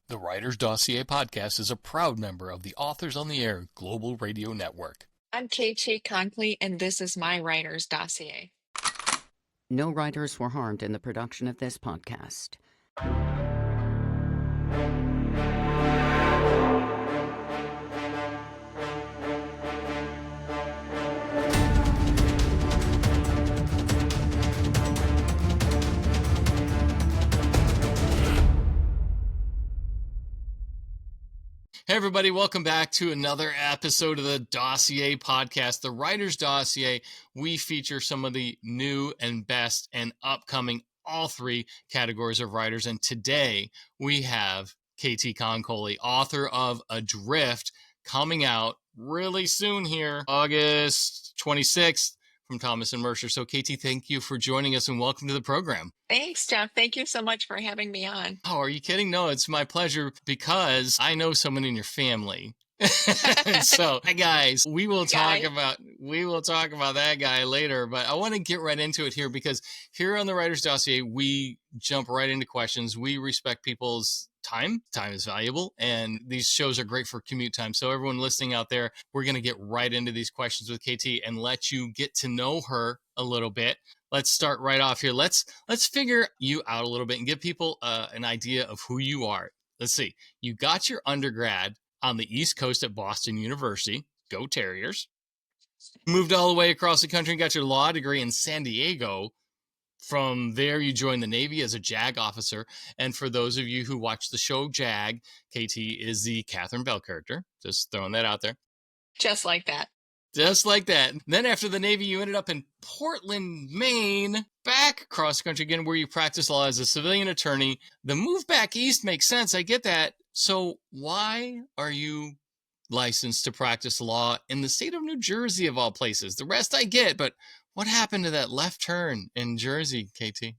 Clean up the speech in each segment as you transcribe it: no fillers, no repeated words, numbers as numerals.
The Writer's Dossier Podcast is a proud member of the Authors on the Air Global Radio Network. I'm Konkoly, and this is my Writer's Dossier. No writers were harmed in the production of this podcast. Hey everybody, welcome back to another episode of the Dossier Podcast, the Writer's Dossier. We feature some of the new and best and upcoming all three categories of writers. And today we have KT Konkoly, author of ADRIFT, coming out really soon here, August 26th, from Thomas and Mercer. So KT, thank you for joining us and welcome to the program. Thanks, Jeff. Thank you so much for having me on. Oh, are you kidding? No, it's my pleasure because I know someone in your family. So, guys, we will talk about that guy later, but I want to get right into it here because here on the Writer's Dossier, we jump right into questions. We respect people's time. Time is valuable, and these shows are great for commute time. So everyone listening out there, we're going to get right into these questions with KT and let you get to know her a little bit. Let's start right off here. Let's figure you out a little bit and give people an idea of who you are. Let's see. You got your undergrad on the East Coast at Boston University. Go Terriers. Moved all the way across the country and got your law degree in San Diego. From there, you joined the Navy as a JAG officer. And for those of you who watch the show JAG, KT is the Catherine Bell character. Just throwing that out there. Just like that. Just like that. Then after the Navy, you ended up in Portland, Maine, back across the country again, where you practiced law as a civilian attorney. The move back east makes sense. I get that. So why are you licensed to practice law in the state of New Jersey, of all places? The rest I get, but what happened to that left turn in Jersey, KT?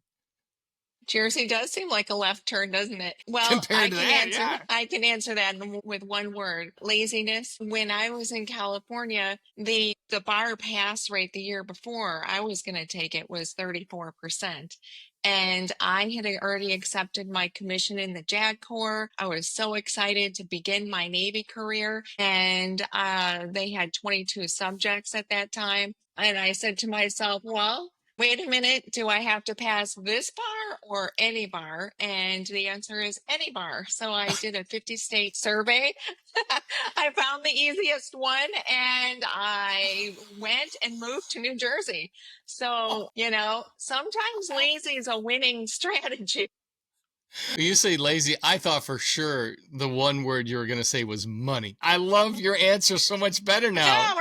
Jersey does seem like a left turn, doesn't it? Well, I can answer that with one word: laziness. When I was in California, the bar pass rate the year before I was going to take it was 34%. And I had already accepted my commission in the JAG Corps. I was so excited to begin my Navy career. And they had 22 subjects at that time. And I said to myself, well, wait a minute, do I have to pass this bar or any bar? And the answer is any bar. So I did a 50-state survey. I found the easiest one and I went and moved to New Jersey. So, sometimes lazy is a winning strategy. When you say lazy, I thought for sure the one word you were going to say was money. I love your answer so much better now. No,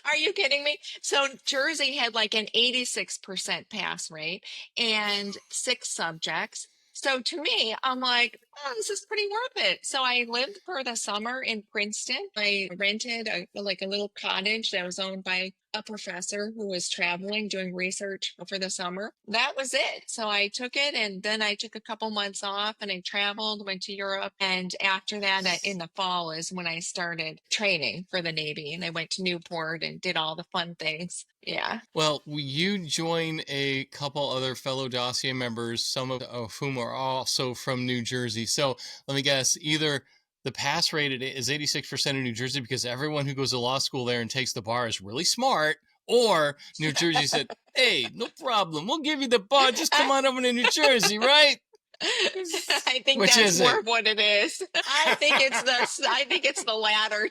are you kidding me? So Jersey had like an 86% pass rate and 6 subjects. So to me, I'm like, oh, this is pretty worth it. So I lived for the summer in Princeton. I rented a little cottage that was owned by a professor who was traveling, doing research for the summer. That was it. So I took it, and then I took a couple months off and I traveled, went to Europe. And after that, in the fall is when I started training for the Navy, and I went to Newport and did all the fun things. Yeah. Well, you join a couple other fellow dossier members, some of whom are also from New Jersey. So let me guess, either the pass rate is 86% in New Jersey because everyone who goes to law school there and takes the bar is really smart, or New Jersey said, hey, no problem, we'll give you the bar, just come on over to New Jersey, right? I think that's more of what it is. I think it's the latter.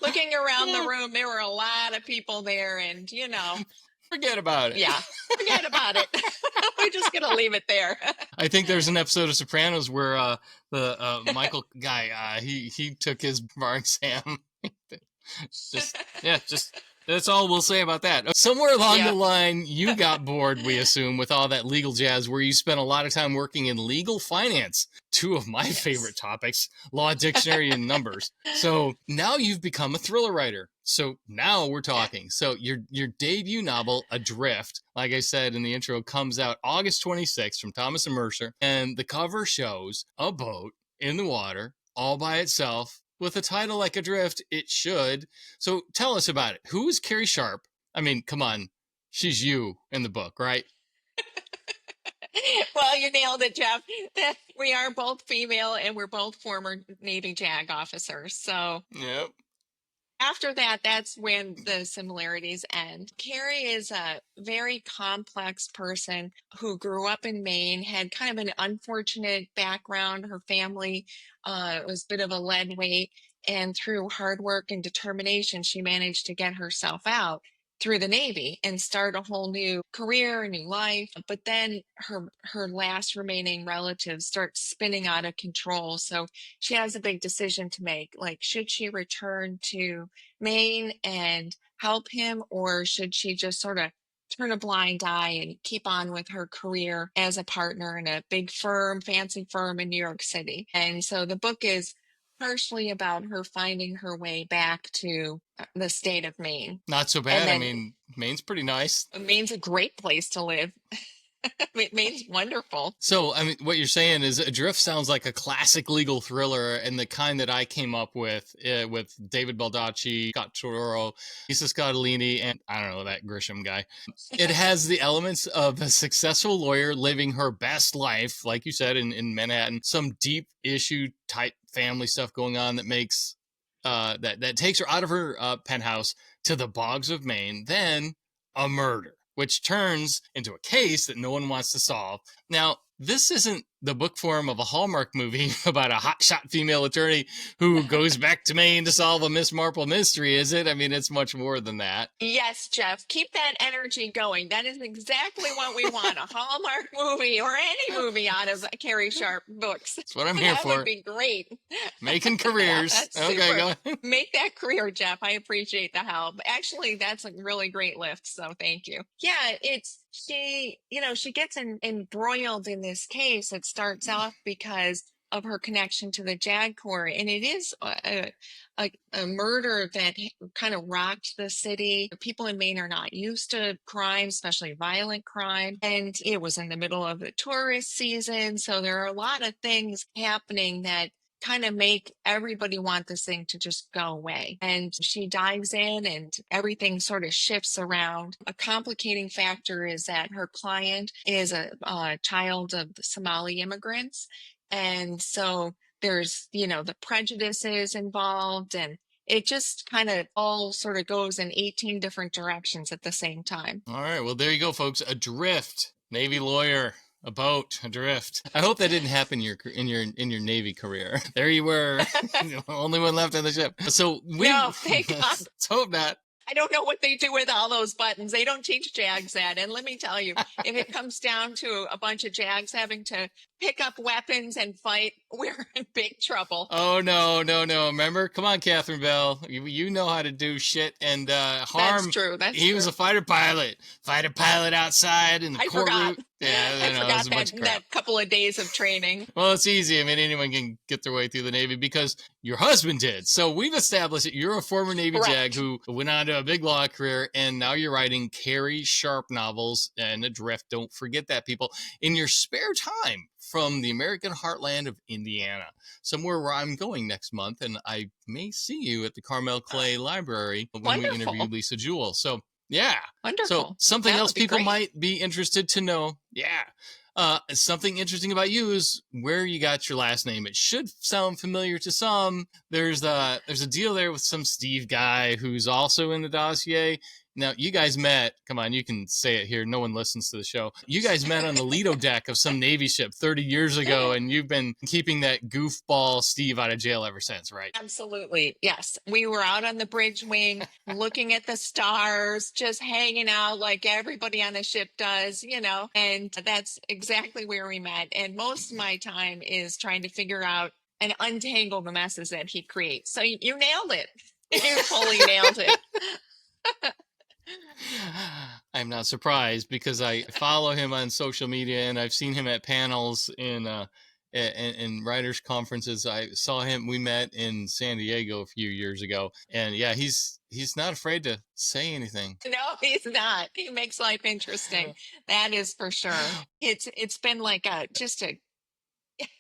Looking around the room, there were a lot of people there, and forget about it. Yeah, forget about it. We're just gonna leave it there. I think there's an episode of Sopranos where the Michael guy he took his bar exam. just that's all we'll say about that. Somewhere along the line, you got bored, we assume, with all that legal jazz where you spent a lot of time working in legal finance, 2 of my favorite topics, law, dictionary, and numbers. So now you've become a thriller writer. So now we're talking. So your debut novel, ADRIFT, like I said in the intro, comes out August 26th from Thomas and Mercer. And the cover shows a boat in the water all by itself. With a title like ADRIFT, it should. So tell us about it. Who is Kari Sharpe? I mean, come on. She's you in the book, right? Well, you nailed it, Jeff. We are both female and we're both former Navy JAG officers. So Yep. after that, that's when the similarities end. Kari is a very complex person who grew up in Maine, had kind of an unfortunate background. Her family was a bit of a lead weight, and through hard work and determination, she managed to get herself out through the Navy and start a whole new career, a new life. But then her last remaining relatives start spinning out of control. So she has a big decision to make. Like, should she return to Maine and help him, or should she just sort of turn a blind eye and keep on with her career as a partner in a big firm, fancy firm in New York City? And so the book is partially about her finding her way back to the state of Maine. Not so bad. I mean, Maine's pretty nice. Maine's a great place to live. Maine's wonderful. So, I mean, what you're saying is Adrift sounds like a classic legal thriller, and the kind that I came up with David Baldacci, Scott Toro, Lisa Scottolini, and I don't know, that Grisham guy. It has the elements of a successful lawyer living her best life, like you said, in Manhattan. Some deep issue type family stuff going on that makes that takes her out of her penthouse to the bogs of Maine. Then a murder, which turns into a case that no one wants to solve. Now, this isn't the book form of a Hallmark movie about a hotshot female attorney who goes back to Maine to solve a Miss Marple mystery, is it? I mean, it's much more than that. Yes, Jeff. Keep that energy going. That is exactly what we want, a Hallmark movie or any movie out of Kari Sharpe books. That's what I'm here for. That would be great. Making careers. Yeah, okay, go ahead. Make that career, Jeff. I appreciate the help. Actually, that's a really great lift, so thank you. Yeah, she gets embroiled in this case. It starts off because of her connection to the JAG Corps, and it is a murder that kind of rocked the city. People in Maine are not used to crime, especially violent crime, and it was in the middle of the tourist season, so there are a lot of things happening that kind of make everybody want this thing to just go away. And she dives in and everything sort of shifts around. A complicating factor is that her client is a child of Somali immigrants. And so there's, the prejudices involved, and it just kind of all sort of goes in 18 different directions at the same time. All right. Well, there you go, folks. Adrift, Navy lawyer. A boat adrift. I hope that didn't happen in your Navy career. There you were, the only one left on the ship. So no, thank God. Let's hope not. I don't know what they do with all those buttons. They don't teach JAGs that. And let me tell you, if it comes down to a bunch of JAGs having to pick up weapons and fight, we're in big trouble. Oh, no. Remember? Come on, Catherine Bell. You know how to do shit and harm. That's true. He was a fighter pilot outside in the courtroom. I forgot that couple of days of training. Well, it's easy. I mean, anyone can get their way through the Navy because your husband did. So we've established that you're a former Navy JAG who went on to a big law career, and now you're writing Kari Sharpe novels and Adrift. Don't forget that, people. In your spare time from the American heartland of Indiana, somewhere where I'm going next month, and I may see you at the Carmel Clay Library when we interview Lisa Jewell. So, yeah. Wonderful. So something else people might be interested to know. Yeah. Something interesting about you is where you got your last name. It should sound familiar to some. There's a deal there with some Steve guy who's also in the dossier. Now, you guys met, come on, you can say it here. No one listens to the show. You guys met on the Lido deck of some Navy ship 30 years ago, and you've been keeping that goofball Steve out of jail ever since, right? Absolutely. Yes. We were out on the bridge wing, looking at the stars, just hanging out like everybody on the ship does, and that's exactly where we met. And most of my time is trying to figure out and untangle the messes that he creates. So you nailed it. You fully nailed it. I'm not surprised because I follow him on social media and I've seen him at panels in writers conferences. I saw him. We met in San Diego a few years ago, and yeah, he's not afraid to say anything. No, he's not. He makes life interesting. That is for sure. It's been like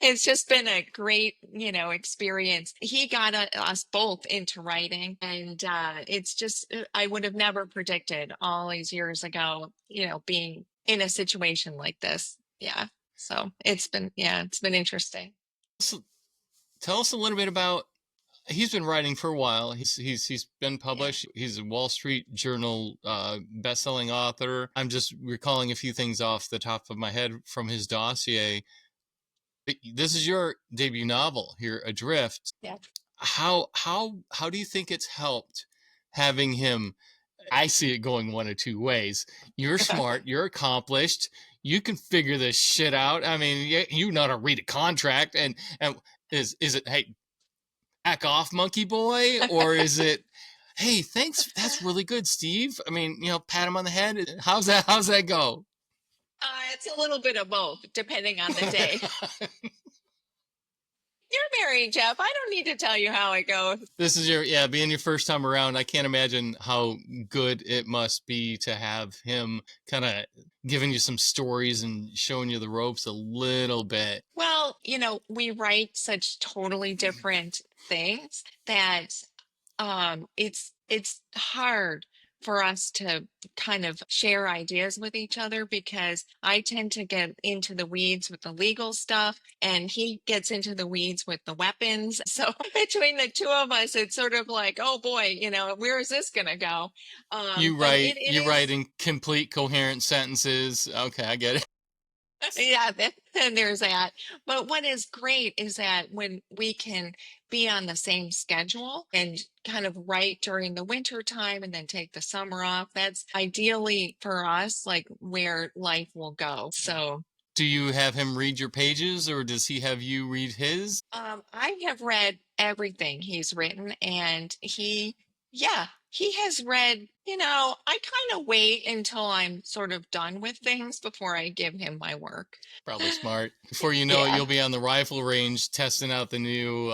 it's just been a great, experience. He got us both into writing, and it's just, I would have never predicted all these years ago, being in a situation like this. Yeah. So it's been interesting. So tell us a little bit about. He's been writing for a while. He's been Yeah. published. He's a Wall Street Journal best-selling author. I'm just recalling a few things off the top of my head from his dossier. This is your debut novel here, Adrift. Yeah. How do you think it's helped having him? I see it going one of two ways. You're smart, you're accomplished, you can figure this shit out. I mean, you know how to read a contract, and is it, hey, back off, monkey boy, or is it, hey, thanks, that's really good, Steve? I mean, pat him on the head. How's that go? It's a little bit of both, depending on the day. You're married, Jeff. I don't need to tell you how it goes. This is being your first time around. I can't imagine how good it must be to have him kind of giving you some stories and showing you the ropes a little bit. Well, we write such totally different things that it's hard for us to kind of share ideas with each other, because I tend to get into the weeds with the legal stuff and he gets into the weeds with the weapons. So between the two of us, it's sort of like, oh boy, where is this going to go? You write in complete coherent sentences. Okay, I get it. Yeah, then there's that. But what is great is that when we can be on the same schedule and kind of write during the winter time and then take the summer off, that's ideally for us, like where life will go. So do you have him read your pages, or does he have you read his? I have read everything he's written, and he has read, I kind of wait until I'm sort of done with things before I give him my work. Probably smart. Before you know it, you'll be on the rifle range testing out the new,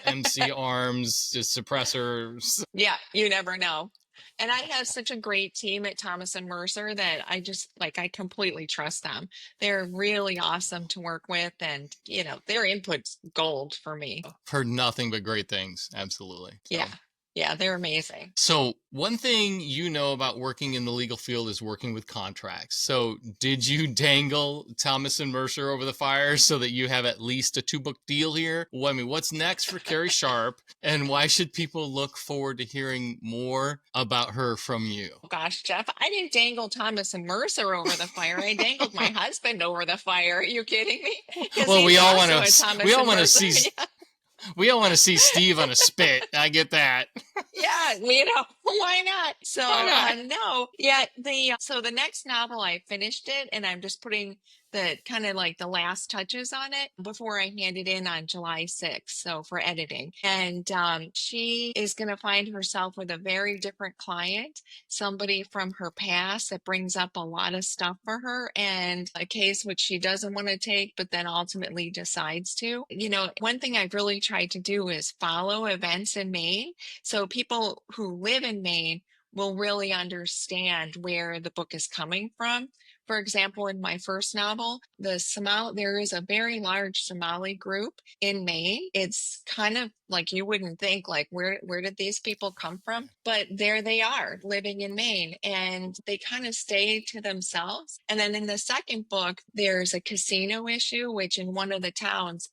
MC arms, just suppressors. Yeah, you never know. And I have such a great team at Thomas and Mercer that I completely trust them. They're really awesome to work with, and their input's gold for me. Heard nothing but great things. Absolutely. So. Yeah, they're amazing. So one thing about working in the legal field is working with contracts. So did you dangle Thomas and Mercer over the fire so that you have at least a 2-book deal here? Well, I mean, what's next for Kari Sharpe, and why should people look forward to hearing more about her from you? Oh, gosh, Jeff, I didn't dangle Thomas and Mercer over the fire. I dangled my husband over the fire. Are you kidding me? Well, we all want to see. Yeah. We all want to see Steve on a spit. I get that. Yeah, why not? So no, yeah. The next novel, I finished it, and I'm just putting the kind of like the last touches on it before I hand it in on July 6th. So for editing, and she is going to find herself with a very different client, somebody from her past that brings up a lot of stuff for her, and a case which she doesn't want to take, but then ultimately decides to. One thing I've really tried to do is follow events in Maine, so people who live in Maine will really understand where the book is coming from. For example, in my first novel, there is a very large Somali group in Maine. It's kind of like you wouldn't think, like, where did these people come from? But there they are, living in Maine, and they kind of stay to themselves. And then in the second book, there's a casino issue, which in one of the towns,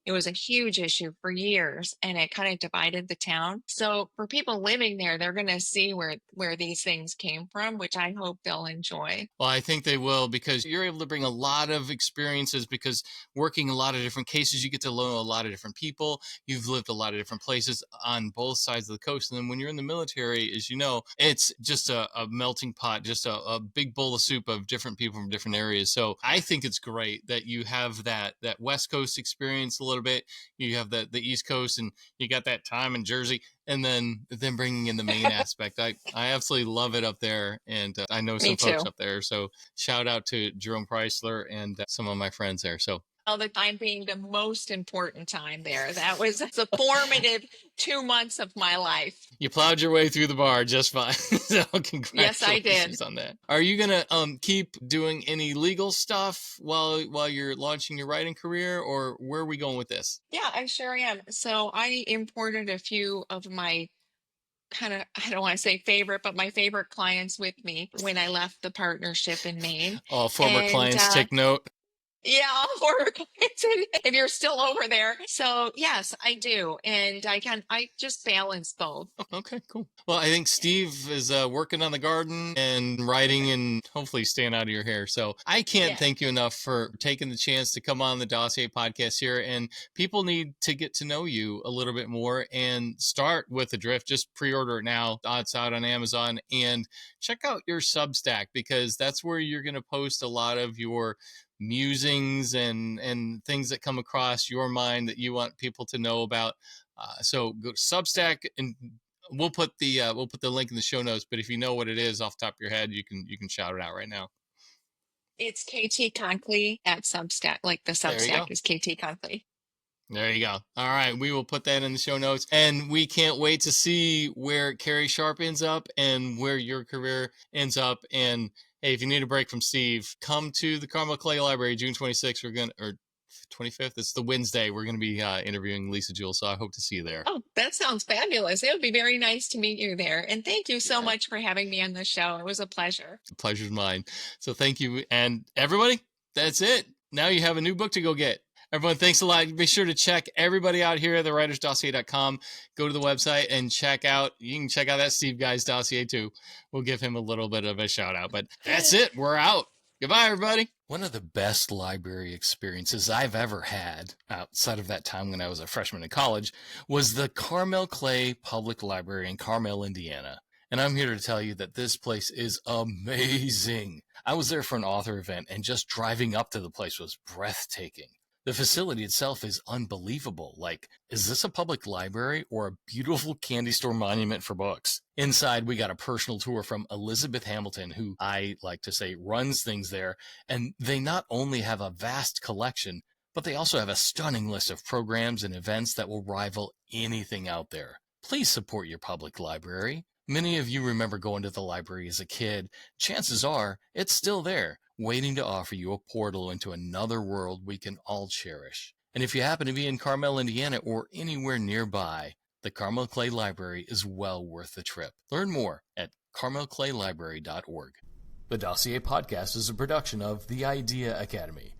it was a huge issue for years, and it kind of divided the town. So for people living there, they're going to see where these things came from, which I hope they'll enjoy. Well, I think they will, because you're able to bring a lot of experiences, because working a lot of different cases, you get to know a lot of different people. You've lived a lot of different places on both sides of the coast. And then when you're in the military, as you know, it's just a melting pot, just a big bowl of soup of different people from different areas. So I think it's great that you have that West Coast experience a little bit. You have the East Coast, and you got that time in Jersey, and then bringing in the Maine aspect. I absolutely love it up there, and I know some folks up there. So shout out to Jerome Chrysler and some of my friends there. So all the time being the most important time there. That was the formative 2 months of my life. You plowed your way through the bar just fine. So congratulations. Yes, I did. On that. Are you gonna keep doing any legal stuff while you're launching your writing career, or where are we going with this? Yeah, I sure am. So I imported a few of my kind of, I don't want to say favorite, but my favorite clients with me when I left the partnership in Maine. All former And clients take note. yeah, former clients, if you're still over there. So yes, I do. And I just balance both. Okay, cool. Well, I think Steve is working on the garden and writing and hopefully staying out of your hair. So I can't thank you enough for taking the chance to come on the Dossier Podcast here. And people need to get to know you a little bit more and start with ADRIFT. Just pre-order it now. It's out on Amazon. And check out your Substack, because that's where you're going to post a lot of your musings and things that come across your mind that you want people to know about. So go to Substack, and we'll put the link in the show notes. But if you know what it is off the top of your head, you can shout it out right now. It's KT Konkoly at Substack. Like the Substack is KT Konkoly. There you go. All right. We will put that in the show notes. And we can't wait to see where Kari Sharpe ends up and where your career ends up. And hey, if you need a break from Steve, come to the Carmel Clay Library, June 26th. Or 25th. It's the Wednesday. We're going to be interviewing Lisa Jewell. So I hope to see you there. Oh, that sounds fabulous. It would be very nice to meet you there. And thank you so much for having me on the show. It was a pleasure. The pleasure's mine. So thank you. And everybody, that's it. Now you have a new book to go get. Everyone, thanks a lot. Be sure to check everybody out here at thewritersdossier.com. Go to the website and you can check out that Steve guy's dossier too. We'll give him a little bit of a shout out, but that's it. We're out. Goodbye, everybody. One of the best library experiences I've ever had, outside of that time when I was a freshman in college, was the Carmel Clay Public Library in Carmel, Indiana. And I'm here to tell you that this place is amazing. I was there for an author event, and just driving up to the place was breathtaking. The facility itself is unbelievable. Like, is this a public library or a beautiful candy store monument for books? Inside, we got a personal tour from Elizabeth Hamilton, who I like to say runs things there. And they not only have a vast collection, but they also have a stunning list of programs and events that will rival anything out there. Please support your public library. Many of you remember going to the library as a kid. Chances are it's still there, waiting to offer you a portal into another world we can all cherish. And if you happen to be in Carmel, Indiana, or anywhere nearby, the Carmel Clay Library is well worth the trip. Learn more at carmelclaylibrary.org. The Dossier Podcast is a production of The Idea Academy.